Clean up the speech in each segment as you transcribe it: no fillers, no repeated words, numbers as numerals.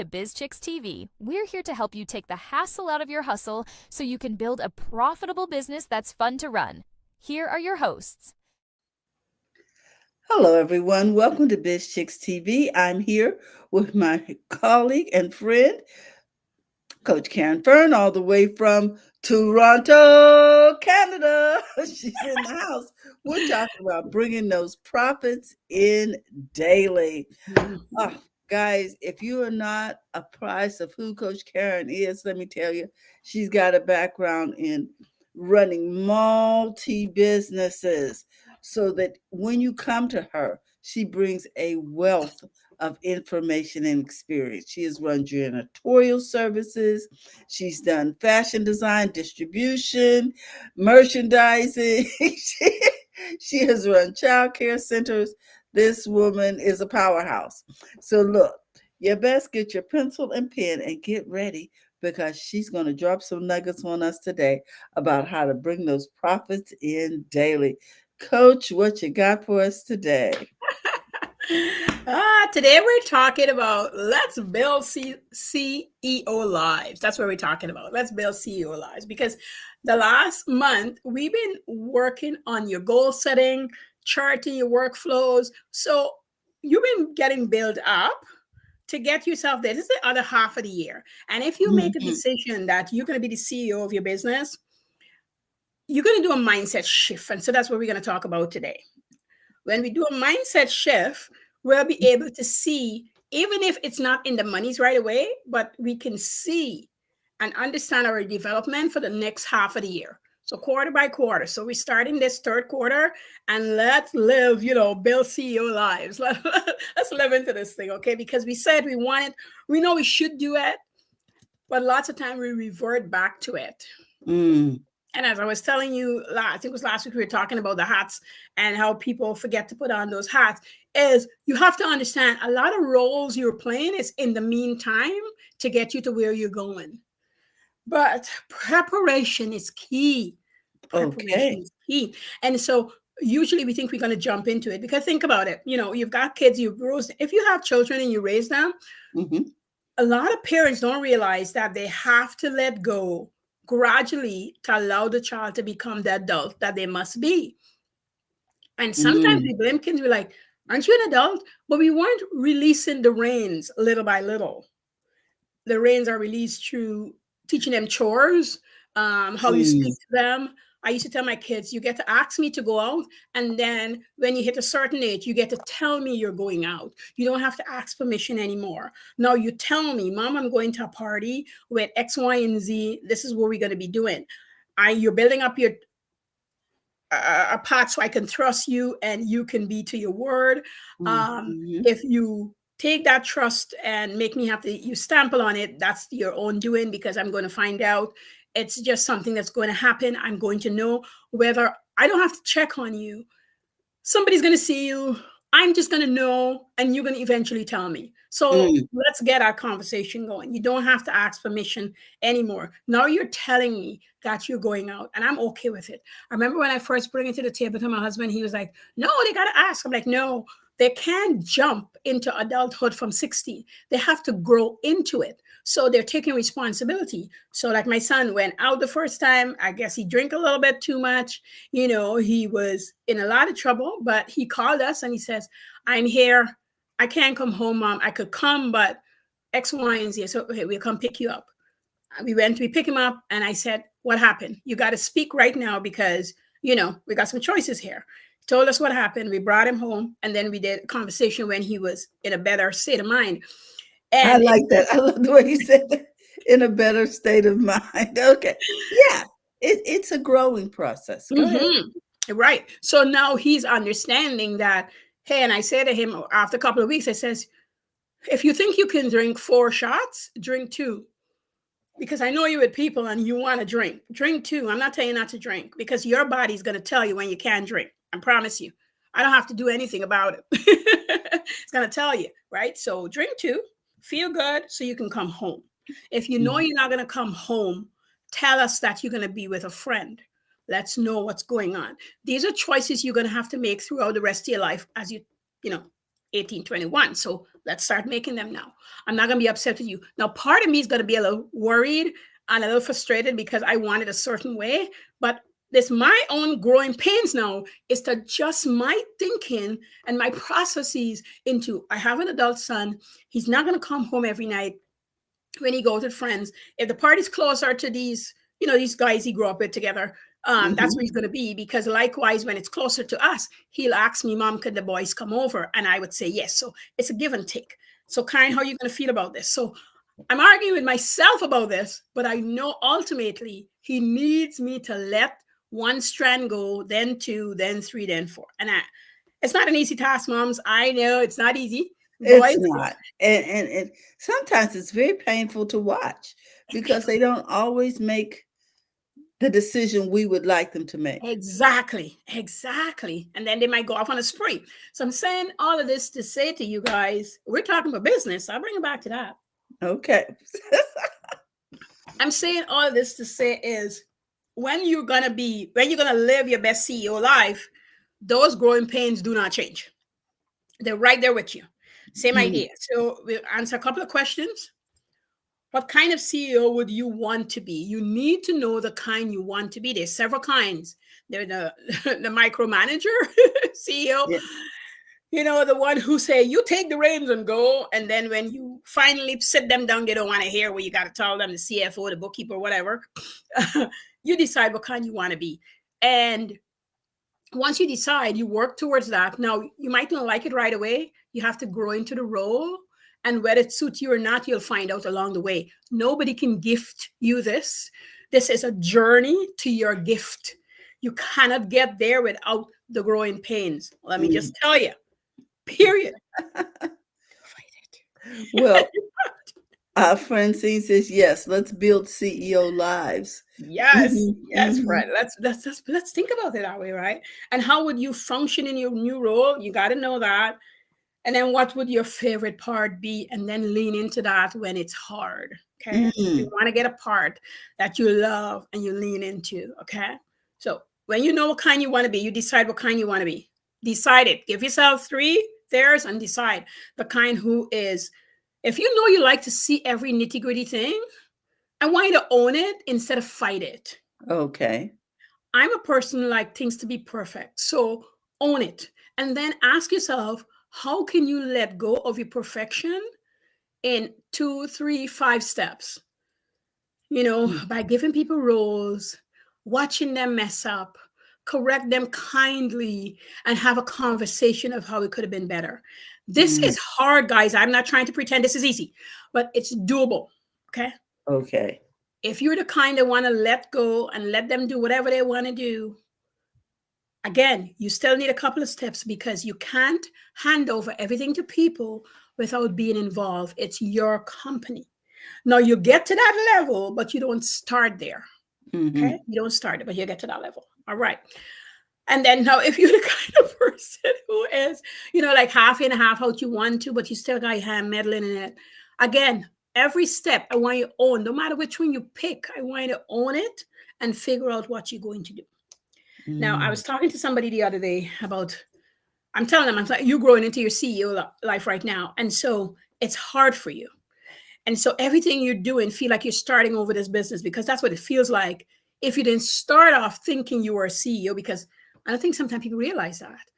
to Biz Chicks TV. We're here to help you take the hassle out of your hustle so you can build a profitable business that's fun to run. Here are your hosts. Hello, everyone. Welcome to Biz Chicks TV. I'm here with my colleague and friend, Coach Caren, all the way from Toronto, Canada. She's in the house. We're talking about bringing those profits in daily. Oh, guys, if you are not apprised of who Coach Caren is, let me tell you, she's got a background in running multi businesses so that when you come to her, she brings a wealth of information and experience. She has run janitorial services, she's done fashion design, distribution, merchandising. She has run child care centers. This woman is a powerhouse. So look, you best get your pencil and pen and get ready because she's going to drop some nuggets on us today about how to bring those profits in daily. Coach, what you got for us today? Today we're talking about let's build CEO lives. That's what we're talking about. Let's build CEO lives because the last month we've been working on your goal setting, charting your workflows. So you've been getting built up to get yourself there. This is the other half of the year. And if you make a Mhm. decision that you're going to be the CEO of your business, you're going to do a mindset shift. And so that's what we're going to talk about today. When we do a mindset shift, we'll be able to see, even if it's not in the monies right away, but we can see and understand our development for the next half of the year. So quarter by quarter. So we're starting this third quarter and let's live, build CEO lives. Let's live into this thing, okay? Because we said we want it, we know we should do it, but lots of time we revert back to it. Mm. And as I was telling you, I think it was last week, we were talking about the hats and how people forget to put on those hats. Is you have to understand a lot of roles you're playing is in the meantime to get you to where you're going. But preparation is key. Preparation Okay. is key. And so usually we think we're going to jump into it because think about it. You've got kids, you've raised, if you have children and you raise them, Mm-hmm. a lot of parents don't realize that they have to let go gradually to allow the child to become the adult that they must be. And sometimes Mm. we blame kids, we're like, aren't you an adult? But we weren't releasing the reins little by little. The reins are released through teaching them chores, how you speak Mm. to them. I used to tell my kids, you get to ask me to go out. And then when you hit a certain age, you get to tell me you're going out. You don't have to ask permission anymore. Now you tell me, Mom, I'm going to a party with X, Y, and Z. This is what we're going to be doing. You're building up your a path so I can trust you and you can be to your word. Mm-hmm. If you take that trust and make me have to you stample on it, that's your own doing because I'm going to find out. It's just something that's going to happen. I'm going to know whether I don't have to check on you. Somebody's going to see you. I'm just going to know, and you're going to eventually tell me. So Mm. let's get our conversation going. You don't have to ask permission anymore. Now you're telling me that you're going out, and I'm okay with it. I remember when I first bring it to the table to my husband, he was like, no, they got to ask. I'm like, no, they can't jump into adulthood from 16. They have to grow into it. So they're taking responsibility. So like my son went out the first time. I guess he drank a little bit too much. He was in a lot of trouble, but he called us and he says, I'm here. I can't come home, Mom. I could come, but X, Y, and Z. So, okay, we'll come pick you up. We pick him up, and I said, what happened? You got to speak right now because, we got some choices here. He told us what happened. We brought him home, and then we did a conversation when he was in a better state of mind. I And like that. I love the way you said that. In a better state of mind. Okay. Yeah. It's a growing process. Go ahead. right. So now he's understanding that, hey, and I said to him after a couple of weeks, I says, if you think you can drink 4 shots, drink 2. Because I know you're with people and you want to drink. Drink 2. I'm not telling you not to drink because your body's going to tell you when you can drink. I promise you. I don't have to do anything about it. It's going to tell you, right? So drink 2, feel good so you can come home. If you know Mhm. you're not going to come home, tell us that you're going to be with a friend. Let's know what's going on. These are choices you're going to have to make throughout the rest of your life as you know, 1821. So let's start making them now. I'm not going to be upset with you. Now, part of me is going to be a little worried and a little frustrated because I want it a certain way. But this my own growing pains now is to adjust my thinking and my processes into I have an adult son. He's not going to come home every night when he goes with friends. If the party's closer to these, these guys he grew up with together, that's where he's going to be. Because likewise, when it's closer to us, he'll ask me, Mom, could the boys come over? And I would say yes. So it's a give and take. So Karen, how are you going to feel about this? So I'm arguing with myself about this, but I know ultimately he needs me to let one strand go, then two, then three, then four. And it's not an easy task, moms. I know it's not easy. It's not. And sometimes it's very painful to watch because they don't always make the decision we would like them to make. Exactly. And then they might go off on a spree. So I'm saying all of this to say to you guys, we're talking about business. I'll bring it back to that. Okay. I'm saying all of this to say is when you're going to live your best CEO life, those growing pains do not change. They're right there with you. Same idea. So we'll answer a couple of questions. What kind of CEO would you want to be? You need to know the kind you want to be. There's several kinds. There's the micromanager CEO. Yeah. The one who say, you take the reins and go. And then when you finally sit them down, they don't want to hear what you got to tell them, the CFO, the bookkeeper, whatever. You decide what kind you want to be. And once you decide, you work towards that. Now, you might not like it right away. You have to grow into the role. And whether it suits you or not, you'll find out along the way. Nobody can gift you this. This is a journey to your gift. You cannot get there without the growing pains. Let me just tell you, period. Fight it. Well, Francine says, yes, let's build CEO lives. Yes, Fred. Let's think about it that way, right? And how would you function in your new role? You got to know that. And then what would your favorite part be? And then lean into that when it's hard. Okay. You want to get a part that you love and you lean into. Okay. So when you know what kind you want to be, you decide what kind you want to be. Decide it. Give yourself 3 theirs and decide the kind who is. If you know you like to see every nitty gritty thing, I want you to own it instead of fight it. Okay. I'm a person who like things to be perfect. So own it. And then ask yourself, how can you let go of your perfection in 2, 3, 5 steps? By giving people roles, watching them mess up, correct them kindly, and have a conversation of how it could have been better. This is hard, guys. I'm not trying to pretend this is easy, but it's doable. Okay. Okay. If you're the kind that want to let go and let them do whatever they want to do, again, you still need a couple of steps because you can't hand over everything to people without being involved. It's your company. Now you get to that level, but you don't start there. Okay. You don't start it, but you get to that level. All right. And then now if you're the kind of person who is, like half in and half out you want to, but you still got your hand meddling in it. Again, every step I want you to own, no matter which one you pick, I want you to own it and figure out what you're going to do. Now, I was talking to somebody the other day about, I'm telling them, I'm like, you're growing into your CEO life right now. And so it's hard for you. And so everything you're doing feel like you're starting over this business because that's what it feels like if you didn't start off thinking you were a CEO, because I don't think sometimes people realize that.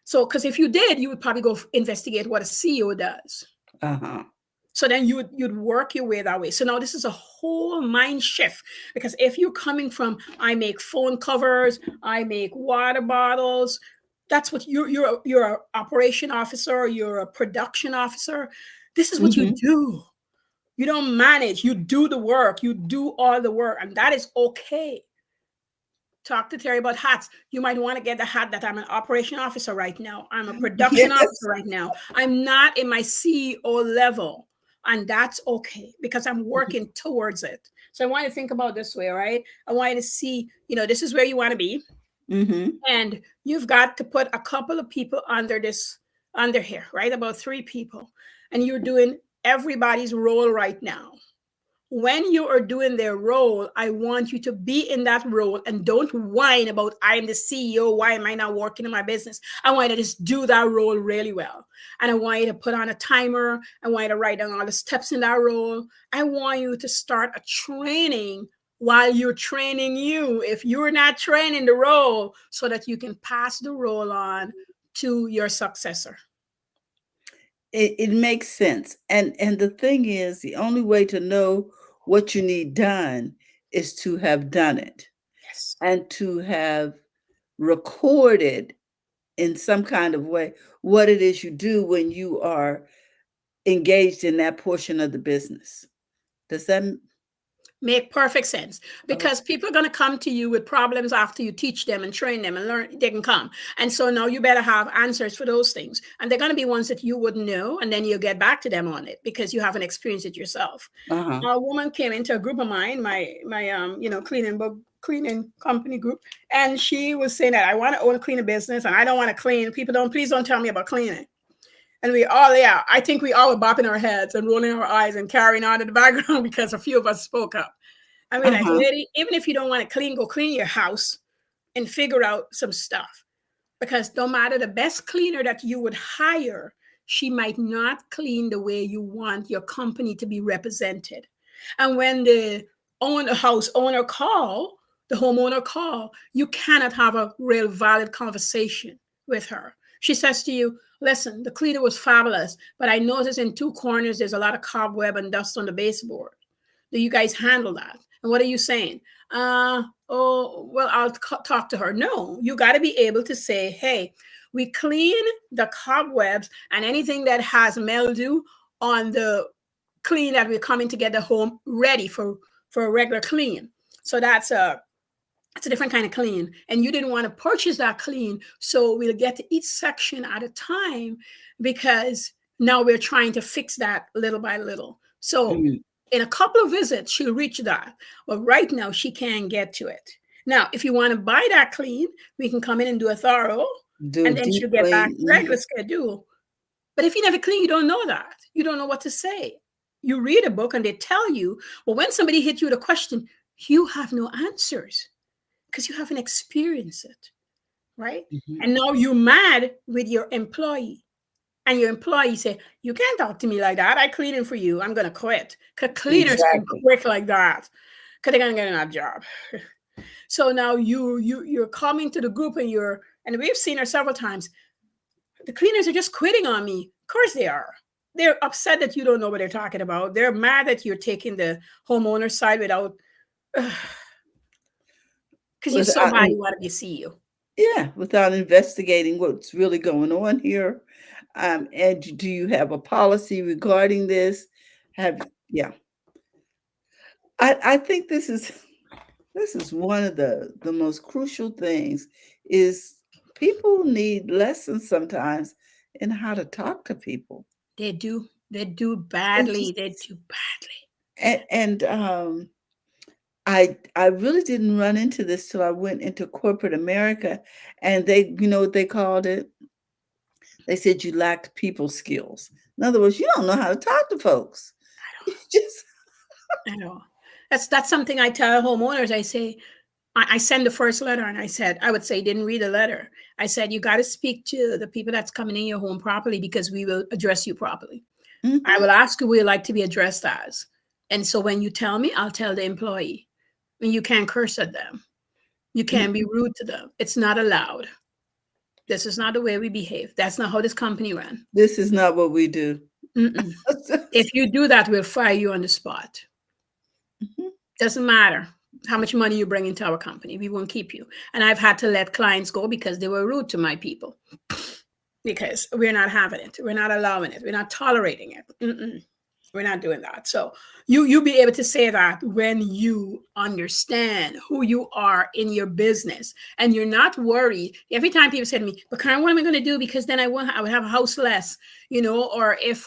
So, because if you did, you would probably go investigate what a CEO does. So then you'd work your way that way. So now this is a whole mind shift, because if you're coming from, I make phone covers, I make water bottles, that's what you're an operation officer, you're a production officer. This is what you do. You don't manage, you do the work, you do all the work, and that is okay. Talk to Terry about hats. You might want to get the hat that I'm an operation officer right now. I'm a production officer right now. I'm not in my CEO level. And that's okay because I'm working towards it. So I want you to think about this way, right? I want you to see, this is where you want to be. And you've got to put a couple of people under here, right? About 3 people. And you're doing everybody's role right now. when you are doing their role, I want you to be in that role and don't whine about, I'm the CEO. Why am I not working in my business? I want you to just do that role really well. And I want you to put on a timer. I want you to write down all the steps in that role. I want you to start a training while you're training you, if you're not training the role, so that you can pass the role on to your successor. It makes sense. And the thing is, the only way to know what you need done is to have done it Yes. and to have recorded in some kind of way what it is you do when you are engaged in that portion of the business. Does that Make perfect sense, oh, because people are going to come to you with problems after you teach them and train them and learn. They can come, and so now you better have answers for those things, and they're going to be ones that you wouldn't know, and then you'll get back to them on it because you haven't experienced it yourself. uh-huh. A woman came into a group of mine, my cleaning company group, and she was saying that I want to own a cleaning business and I don't want to clean. People don't please don't tell me about cleaning. And we all, yeah, I think we all were bopping our heads and rolling our eyes and carrying on in the background because a few of us spoke up. I mean, like, Uh-huh. lady, even if you don't want to clean, go clean your house and figure out some stuff. Because no matter the best cleaner that you would hire, she might not clean the way you want your company to be represented. And when the house owner call, the homeowner call, you cannot have a real valid conversation with her. She says to you, listen, the cleaner was fabulous, but I noticed in two corners there's a lot of cobweb and dust on the baseboard. Do you guys handle that? And what are you saying? Oh, well, I'll talk to her. No, you got to be able to say, hey, we clean the cobwebs and anything that has mildew on the clean that we're coming to get the home ready for a regular clean. So it's a different kind of clean. And you didn't want to purchase that clean. So we'll get to each section at a time because now we're trying to fix that little by little. So Mm. in a couple of visits, she'll reach that. But right now, she can't get to it. Now, if you want to buy that clean, we can come in and do a thorough, Do a and then deep she'll get back clean. to regular schedule. But if you never clean, you don't know that. You don't know what to say. You read a book and they tell you, well, when somebody hits you with a question, you have no answers because you haven't experienced it, right? Mhm. And now you're mad with your employee. And your employee say, you can't talk to me like that. I cleaning for you. I'm going to quit. Because cleaners can Exactly. quit like that because they're going to get another job. So now you're coming to the group and we've seen her several times. The cleaners are just quitting on me. Of course they are. They're upset that you don't know what they're talking about. They're mad that you're taking the homeowner side without, because you're so Without, bad you want to be a CEO. yeah, without investigating what's really going on here. And do you have a policy regarding this? Yeah. I think this is one of the most crucial things is people need lessons sometimes in how to talk to people. They do. They do They badly. just They do badly. and I really didn't run into this till I went into corporate America, and they, you know what they called it? They said you lacked people skills. In other words, you don't know how to talk to folks. You just I know. That's something I tell homeowners. I say, I send the first letter and I would say, didn't read the letter. I said, you got to speak to the people that's coming in your home properly because we will address you properly. I mhm, will ask who you like to be addressed as. And so when you tell me, I'll tell the employee. And you can't curse at them. You can't be mhm. rude to them. It's not allowed. This is not the way we behave. That's not how this company ran. This is not what we do. Mm-mm. If you do that, we'll fire you on the spot. Mhm, Doesn't matter how much money you bring into our company. We won't keep you. And I've had to let clients go because they were rude to my people. Because we're not having it. We're not allowing it. We're not tolerating it. Mm-mm. We're not doing that. So you be able to say that when you understand who you are in your business and you're not worried. Every time people say to me, but Karen, what am I going to do? Because then I would have a house less, or if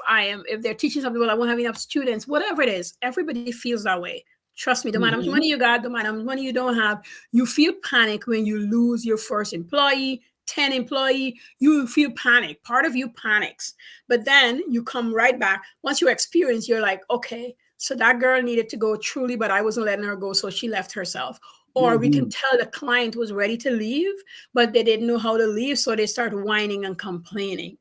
they're teaching something, well, I won't have enough students, whatever it is, everybody feels that way. Trust me, no matter how much mhm. money you got, no matter how much money you don't have, you feel panic when you lose your first employee, 10 employee, you feel panic. Part of you panics. But then you come right back. Once you experience, you're like, okay, So that girl needed to go truly, but I wasn't letting her go. So she left herself. Or we can Mm-hmm. tell the client was ready to leave, but they didn't know how to leave. So they start whining and complaining.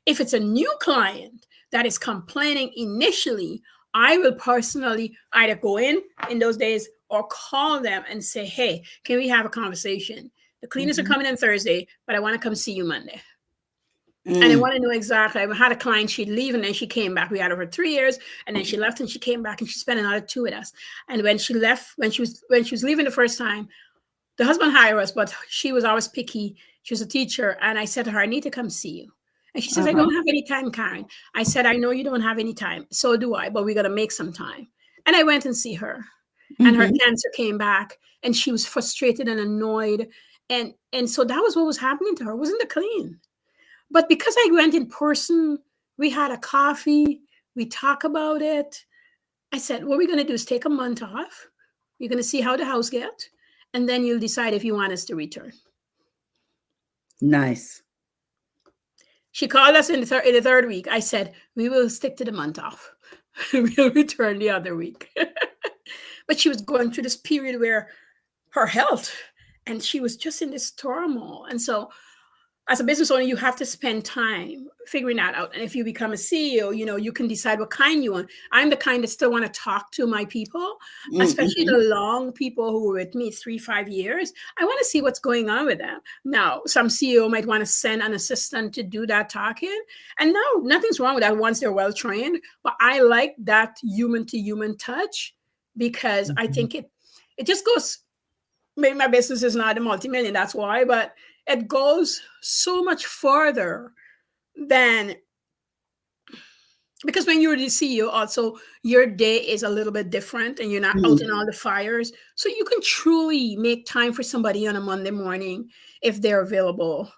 If it's a new client that is complaining initially, I will personally either go in those days or call them and say, hey, can we have a conversation? The cleaners are Mm-hmm. coming in Thursday, but I want to come see you Monday. And I Mm. want to know exactly. I had a client, she'd leave and then she came back. We had her for 3 years and then she left and she came back and she spent another 2 with us. And when she left, when she was leaving the first time, the husband hired us, but she was always picky. She was a teacher. And I said to her, I need to come see you. And she says, I Uh-huh. don't have any time, Caren. I said, I know you don't have any time. So do I, but we got to make some time. And I went and see her. And her Mm-hmm. cancer came back and she was frustrated and annoyed. And so that was what was happening to her. It wasn't the clean. But because I went in person, we had a coffee, we talk about it. I said, what we're going to do is take a month off. You're going to see how the house get, and then you'll decide if you want us to return. Nice. She called us in the third week. I said, we will stick to the month off. We'll return the other week. But she was going through this period where her health, and she was just in this turmoil. And so as a business owner, you have to spend time figuring that out. And if you become a CEO, you can decide what kind you want. I'm the kind that still want to talk to my people, especially Mm-hmm. the long people who were with me 3-5 years. I want to see what's going on with them. Now, some CEO might want to send an assistant to do that talking. And no, nothing's wrong with that once they're well trained. But I like that human to human touch because I Mm-hmm. think it just goes. Maybe my business is not a multi-million, that's why, but it goes so much further than, because when you're the CEO also, your day is a little bit different and you're not out in Mm-hmm. all the fires. So you can truly make time for somebody on a Monday morning if they're available,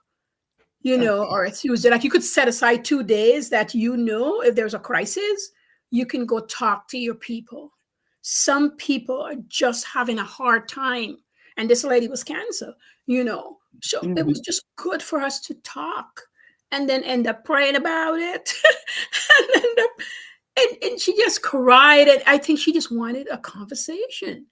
Okay. or a Tuesday. Like you could set aside 2 days that if there's a crisis, you can go talk to your people. Some people are just having a hard time. And this lady was cancer. So it was Mm-hmm. just good for us to talk and then end up praying about it. and, end up, and she just cried. And I think she just wanted a conversation.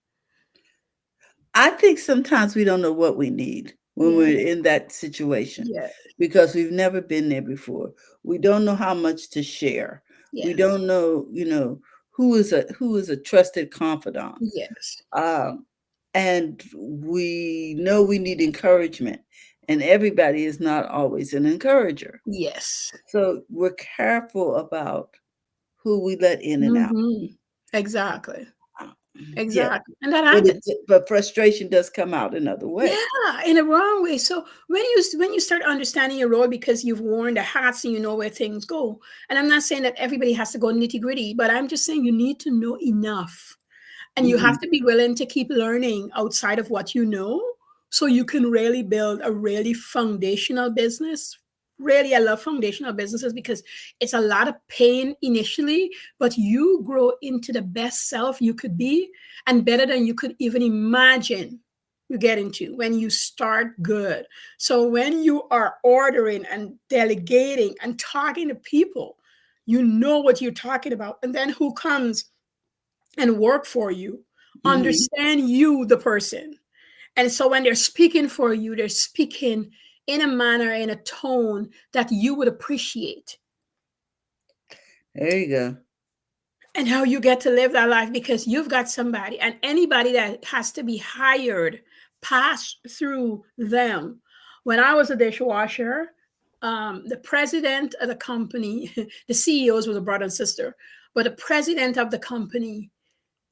I think sometimes we don't know what we need when Yeah. we're in that situation Yeah. because we've never been there before. We don't know how much to share. We Yes. don't know, who is a trusted confidant. Yes. Um, and we know we need encouragement, and everybody is not always an encourager. Yes. So we're careful about who we let in and out. Exactly. Uh, Yeah, Exactly. And that but happens. but frustration does come out another way. Yeah, in a wrong way. So when you start understanding your role because you've worn the hats and you know where things go. And I'm not saying that everybody has to go nitty-gritty, but I'm just saying you need to know enough. And you have Mhm, to be willing to keep learning outside of what you know so you can really build a really foundational business. Really, I love foundational businesses because it's a lot of pain initially, but you grow into the best self you could be and better than you could even imagine you get into when you start good. So when you are ordering and delegating and talking to people, you know what you're talking about. And then who comes and work for you, mhm. understand you, the person. And so when they're speaking for you, they're speaking in a manner, in a tone that you would appreciate. There you go. And how you get to live that life because you've got somebody, and anybody that has to be hired pass through them. When I was a dishwasher, the president of the company, the CEOs was a brother and sister, but the president of the company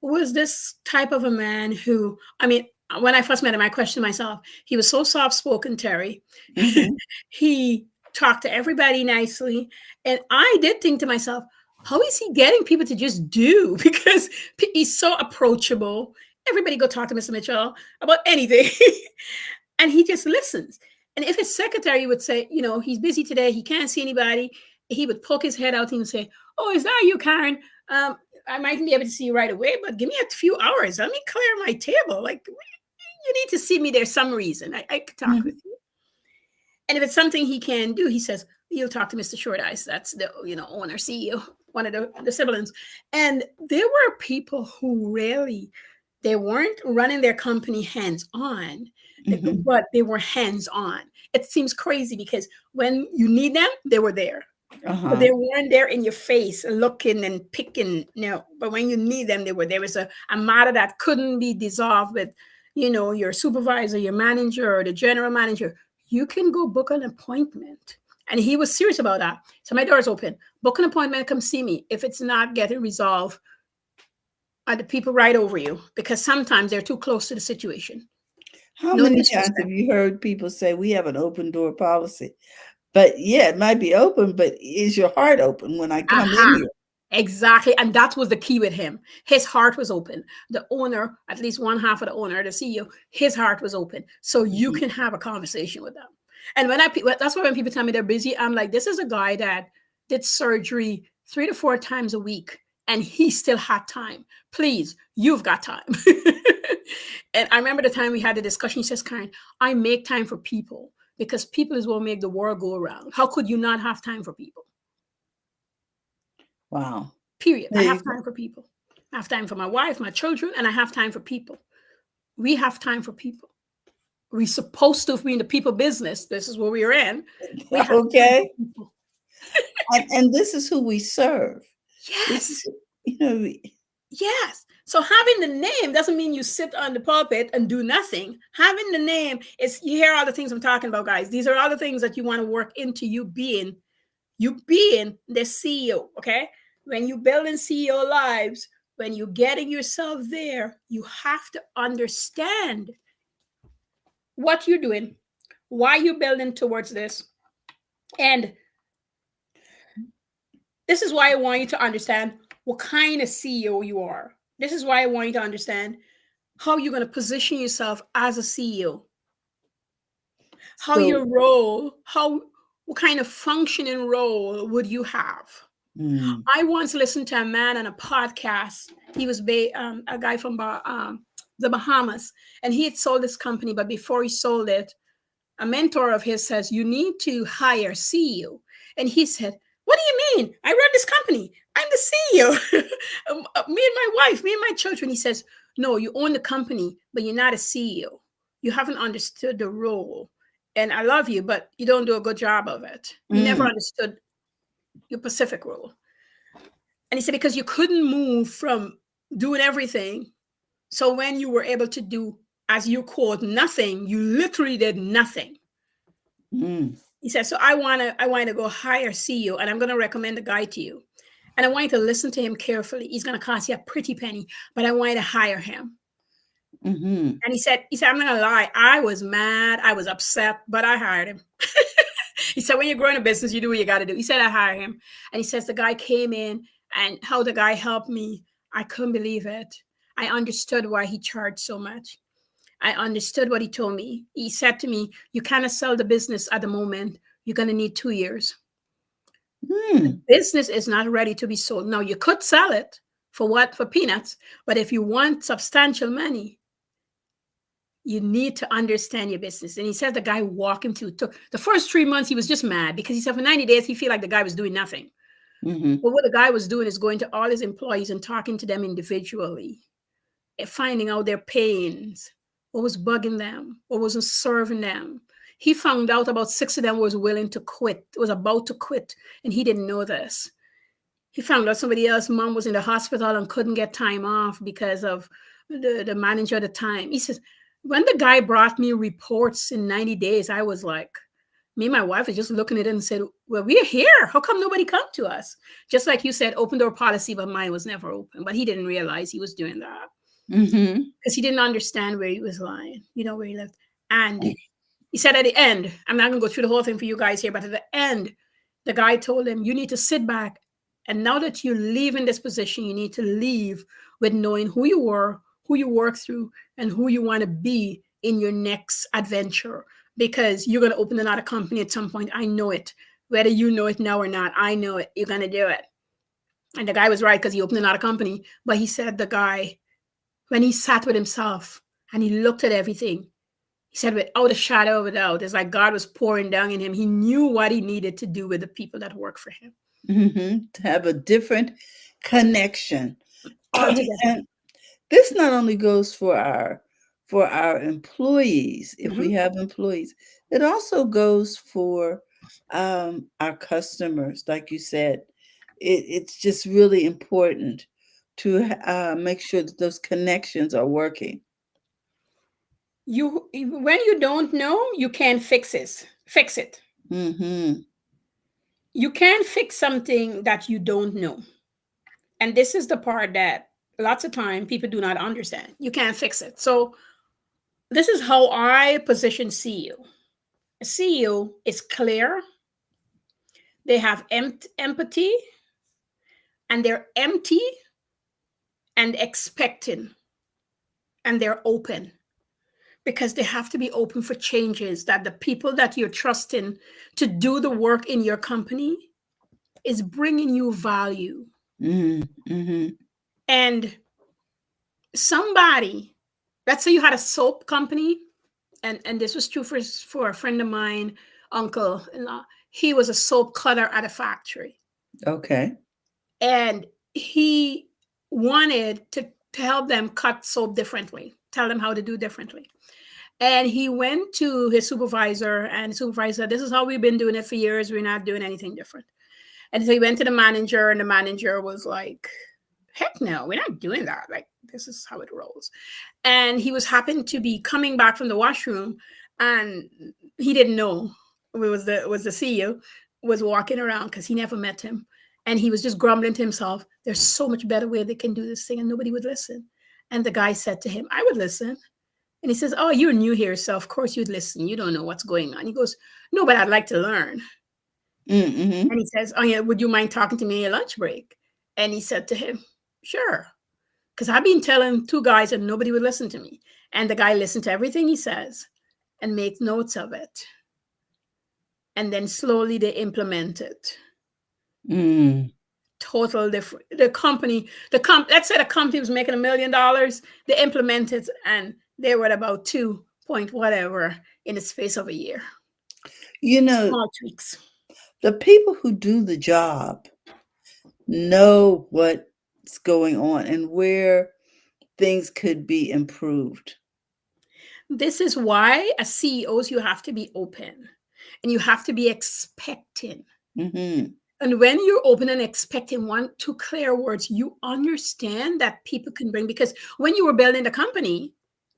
was this type of a man who, I mean, when I first met him, I questioned myself. He was so soft spoken, Terry. Mhm, He talked to everybody nicely. And I did think to myself, how is he getting people to just do? Because he's so approachable. Everybody go talk to Mr. Mitchell about anything. And he just listens. And if his secretary would say, he's busy today, he can't see anybody, he would poke his head out and say, oh, is that you, Caren? I might be able to see you right away, but give me a few hours. Let me clear my table. Like, you need to see me. There's some reason. I could talk with mhm. you. And if it's something he can do, he says, you'll talk to Mr. Short Eyes. That's the owner, CEO. one of the siblings. And there were people who really, they weren't running their company hands on, Mhm. but they were hands on. It seems crazy because when you need them, they were there. But Uh-huh. they weren't there in your face looking and picking. No, but when you need them, they were. There was a matter that couldn't be dissolved with, your supervisor, your manager, or the general manager. You can go book an appointment. And he was serious about that. So my door's open. Book an appointment, come see me. If it's not getting resolved, are the people right over you? Because sometimes they're too close to the situation. How No many times have disrespect. you heard people say we have an open door policy? But yeah, it might be open, but is your heart open when I come in Aha. here? Exactly. And that was the key with him. His heart was open. The owner, at least one half of the owner, the CEO, his heart was open. So you Mhm. can have a conversation with them. And that's why when people tell me they're busy, I'm like, this is a guy that did surgery 3 to 4 times a week and he still had time. Please, you've got time. And I remember the time we had the discussion. He says, Karen, I make time for people because people is what make the world go around. How could you not have time for people? Wow. Period. I There have you go. time for people. I have time for my wife, my children, and I have time for people. We have time for people. We're supposed to be in the people business. This is what we're in. We have time for Okay. people. And this is who we serve. This is, Yes. you know, we- Yes. So having the name doesn't mean you sit on the pulpit and do nothing. Having the name is, you hear all the things I'm talking about, guys. These are all the things that you want to work into you being the CEO. Okay. When you building CEO lives, when you're getting yourself there, you have to understand what you're doing, why you're building towards this. And this is why I want you to understand what kind of CEO you are. This is why I want you to understand how you're going to position yourself as a CEO, how so your role, what kind of functioning role would you have? mm, I once listened to a man on a podcast. He was a guy from the Bahamas, and he had sold this company. But before he sold it, a mentor of his says, you need to hire a CEO. And he said, what do you mean? I run this company. I'm the CEO. Me and my wife, me and my children. He says, no, you own the company, but you're not a CEO. You haven't understood the role. And I love you, but you don't do a good job of it. You never mm, understood your Pacific role. And he said, because you couldn't move from doing everything. So when you were able to do, as you quote, nothing, you literally did nothing. mm, He said, so I want to go hire CEO and I'm going to recommend a guy to you. And I want you to listen to him carefully. He's going to cost you a pretty penny, but I want you to hire him. mhm. And he said, I'm not going to lie. I was mad. I was upset, but I hired him. He said, when you're growing a business, you do what you got to do. He said, I hired him. And he says, the guy came in and how the guy helped me. I couldn't believe it. I understood why he charged so much. I understood what he told me. He said to me, you cannot sell the business at the moment. You're going to need 2 years. The Mm, business is not ready to be sold. Now, you could sell it for what? For peanuts. But if you want substantial money, you need to understand your business. And he said the guy walked him through. Took the first 3 months, he was just mad because he said for 90 days, he felt like the guy was doing nothing. mhm, But what the guy was doing is going to all his employees and talking to them individually, and finding out their pains, what was bugging them, what wasn't serving them. He found out about 6 of them was willing to quit, was about to quit, and he didn't know this. He found out somebody else's mom was in the hospital and couldn't get time off because of the manager at the time. He says, when the guy brought me reports in 90 days, I was like, me and my wife was just looking at it and said, well, we're here. How come nobody come to us? Just like you said, open door policy, but mine was never open. But he didn't realize he was doing that mhm. because he didn't understand where he was lying, where he lived. And he said at the end, I'm not going to go through the whole thing for you guys here, but at the end, the guy told him, you need to sit back. And now that you leave in this position, you need to leave with knowing who you were, who you work through, and who you want to be in your next adventure. Because you're going to open another company at some point. I know it. Whether you know it now or not, I know it. You're going to do it. And the guy was right because he opened another company. But he said the guy, when he sat with himself and he looked at everything, he said, without a shadow of a doubt, it's like God was pouring down in him. He knew what he needed to do with the people that work for him. To have a different connection. altogether. And this not only goes for our employees, if we Mhm. have employees, it also goes for our customers. Like you said, it's just really important to make sure that those connections are working. You when you don't know, you can't fix it. Fix it. Mm-hmm. You can't fix something that you don't know. And this is the part that lots of time people do not understand. You can't fix it. So this is how I position CEO. A CEO is clear, they have empathy, and they're empty and expecting, and they're open because they have to be open for changes that the people that you're trusting to do the work in your company is bringing you value. Mm-hmm. And somebody, let's say you had a soap company, and this was true for a friend of mine, uncle-in-law. He was a soap cutter at a factory, Okay. and he wanted to help them cut soap differently, tell them how to do differently. And he went to his supervisor, and the supervisor said, "This is how we've been doing it for years. We're not doing anything different." And so he went to the manager, and the manager was like, "Heck no, we're not doing that. Like, this is how it rolls." And he was happened to be coming back from the washroom, and he didn't know it was the CEO was walking around because he never met him, and he was just grumbling to himself, "There's so much better way they can do this thing," and nobody would listen. And the guy said to him, "I would listen." And he says, "Oh, you're new here, so of course you'd listen. You don't know what's going on." He goes, "No, but I'd like to learn." Mm-hmm. And he says, "Oh yeah, would you mind talking to me in your lunch break?" And he said to him, "Sure." Because I've been telling two guys and nobody would listen to me. And the guy listened to everything he says and make notes of it. And then slowly they implement it. Mm. Total different. Let's say the company was making $1 million, they implemented and they were at about 2 point whatever in the space of a year. You know, Small tweaks. the people who do the job know what's going on and where things could be improved. This is why as CEOs you have to be open and you have to be expecting. Mm-hmm. And when you're open and expecting one, two clear words, you understand that people can bring, because when you were building the company,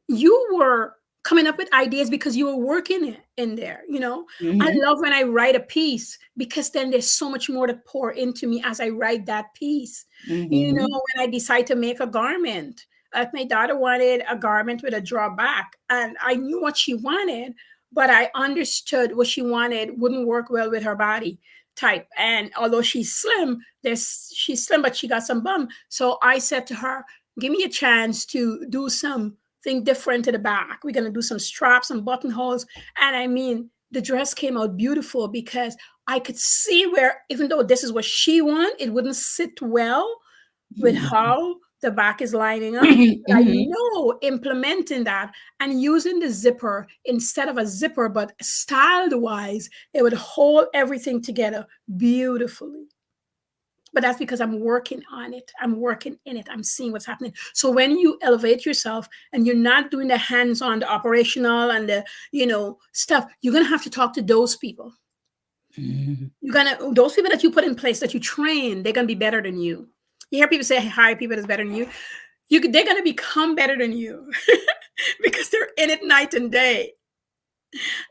you were coming up with ideas because you were working in there. I Mm-hmm. love when I write a piece because then there's so much more to pour into me as I write that piece. Mm-hmm. When I decide to make a garment, like my daughter wanted a garment with a drawback, and I knew what she wanted, but I understood what she wanted wouldn't work well with her body type. And although she's slim, but she got some bum. So I said to her, "Give me a chance to do something different to the back. We're gonna do some straps and buttonholes." And I mean, the dress came out beautiful because I could see where, even though this is what she wanted, it wouldn't sit well with how the back is lining up. But I Mm-hmm. know implementing that and using the zipper instead of a zipper, but styled wise, it would hold everything together beautifully. But that's because I'm working on it. I'm working in it. I'm seeing what's happening. So when you elevate yourself and you're not doing the hands-on, the operational and the, stuff, you're gonna have to talk to those people. Mm-hmm. Those people that you put in place, that you train, they're gonna be better than you. You hear people say hire people that's better than you. They're gonna become better than you because they're in it night and day.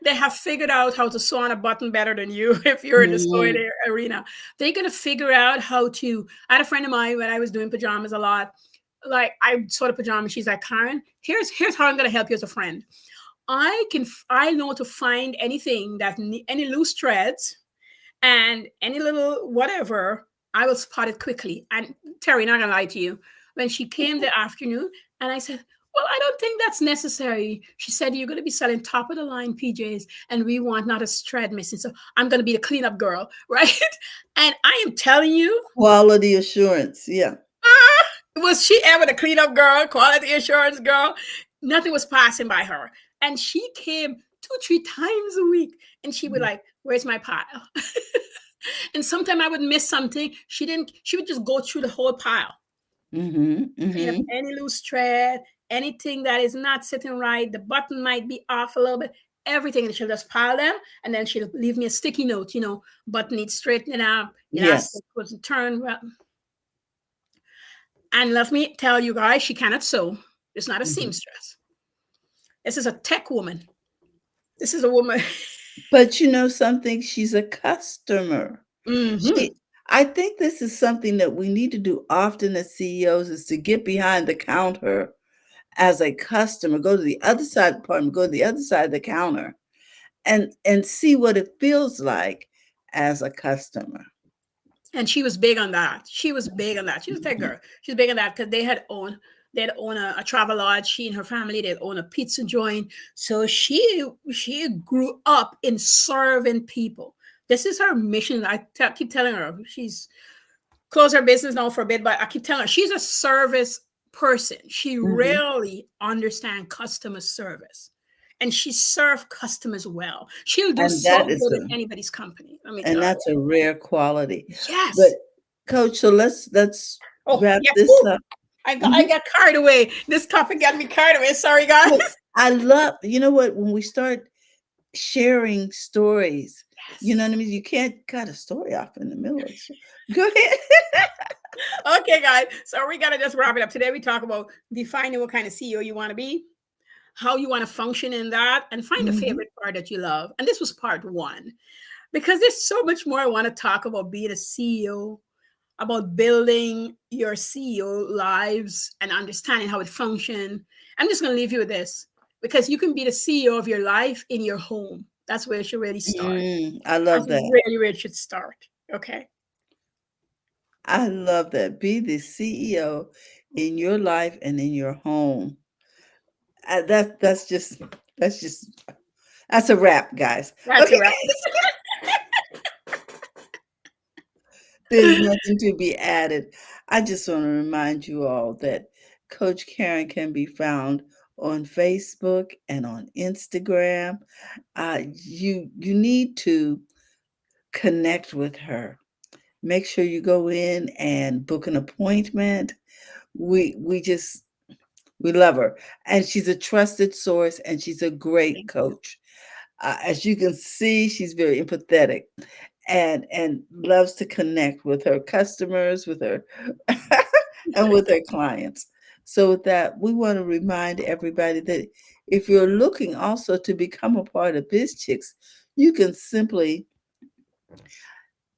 They have figured out how to sew on a button better than you if you're in the sewing arena. They're gonna figure out how to. I had a friend of mine when I was doing pajamas a lot. Like I saw the pajamas, she's like, "Caren, here's how I'm gonna help you as a friend. I know to find anything that any loose threads and any little whatever, I will spot it quickly." And Terry, not gonna lie to you, when she came the afternoon and I said, "Well, I don't think that's necessary." She said, "You're going to be selling top of the line PJs and we want not a thread missing. So I'm going to be the cleanup girl," right? And I am telling you, Quality assurance. Yeah. was she ever the cleanup girl, quality assurance girl? Nothing was passing by her. And she came 2, 3 times a week and she would like, "Where's my pile?" And sometimes I would miss something. She would just go through the whole pile. Clean up any loose thread, anything that is not sitting right. The button might be off a little bit. Everything, and she'll just pile them, and then she'll leave me a sticky note. Button needs straightening up. Ask Yes. it to turn well. And let me tell you guys, she cannot sew. It's not a seamstress. This is a tech woman. This is a woman. But you know something? She's a customer. Mm-hmm. She I think this is something that we need to do often as CEOs is to get behind the counter as a customer, go to the other side of the department, go to the other side of the counter and see what it feels like as a customer. And she was big on that. She was big on that. She was a tech girl. She was big on that because they'd own a travel lodge. She and her family, they'd own a pizza joint. So she grew up in serving people. This is her mission. Keep telling her she's closed her business now for a bit, but I keep telling her she's a service person. She really understands customer service. And she served customers well. She'll do And so that is good in anybody's company. Let me and tell you. that's a rare quality. Yes. But Coach, so let's Oh, wrap yeah. this Ooh, up. I got carried away. This topic got me carried away. Sorry, guys. But I love, you know what, when we start sharing stories, you know what I mean? You can't cut a story off in the middle of the show. Go ahead. Okay, guys. So we got to just wrap it up. Today we talk about defining what kind of CEO you want to be, how you want to function in that, and find a favorite part that you love. And this was part 1, because there's so much more I want to talk about being a CEO, about building your CEO lives and understanding how it functions. I'm just going to leave you with this, because you can be the CEO of your life in your home. That's where it should really start. I love That's that. really where it should start. Okay. I love that. Be the CEO in your life and in your home. That's just that's a wrap, guys. That's Okay. right. There's nothing to be added. I just want to remind you all that Coach Caren can be found on Facebook and on Instagram. You need to connect with her. Make sure you go in and book an appointment. We love her, and she's a trusted source, and she's a great coach. As you can see, she's very empathetic and loves to connect with her customers, with her and with her clients. So with that, we want to remind everybody that if you're looking also to become a part of Biz Chicks, you can simply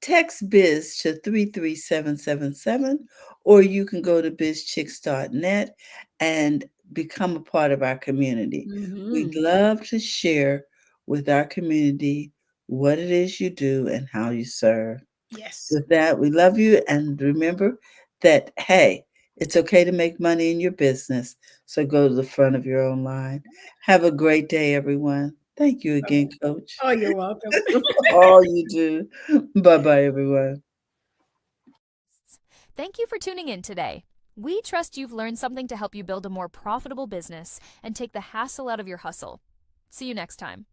text biz to 33777, or you can go to bizchicks.net and become a part of our community. We'd love to share with our community what it is you do and how you serve. Yes. With that, we love you, and remember that, hey, it's okay to make money in your business, so go to the front of your own line. Have a great day, everyone. Thank you again, Coach. Oh, you're welcome. All you do. Bye-bye, everyone. Thank you for tuning in today. We trust you've learned something to help you build a more profitable business and take the hassle out of your hustle. See you next time.